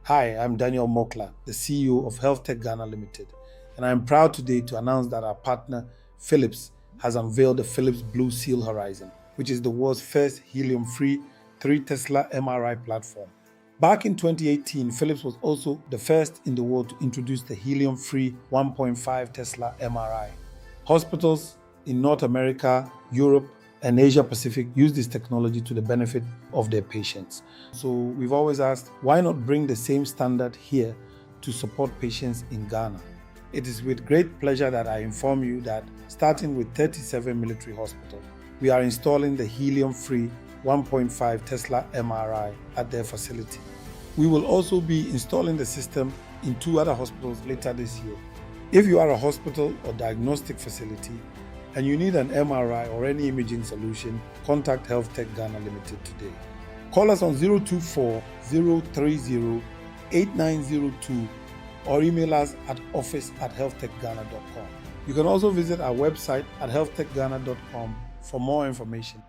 Hi, I'm Daniel Mokla, the CEO of HealthTech Ghana Limited, and I'm proud today to announce that our partner, Philips, has unveiled the Philips BlueSeal Horizon, which is the world's first helium-free 3 Tesla MRI platform. Back in 2018, Philips was also the first in the world to introduce the helium-free 1.5 Tesla MRI. Hospitals in North America, Europe, and Asia Pacific use this technology to the benefit of their patients. So we've always asked, why not bring the same standard here to support patients in Ghana? It is with great pleasure that I inform you that starting with 37 military hospitals, we are installing the helium-free 1.5 Tesla MRI at their facility. We will also be installing the system in 2 other hospitals later this year. If you are a hospital or diagnostic facility and you need an MRI or any imaging solution, contact HealthTech Ghana Limited today. Call us on 024 030 8902 or email us at office@healthtechghana.com. You can also visit our website at healthtechghana.com for more information.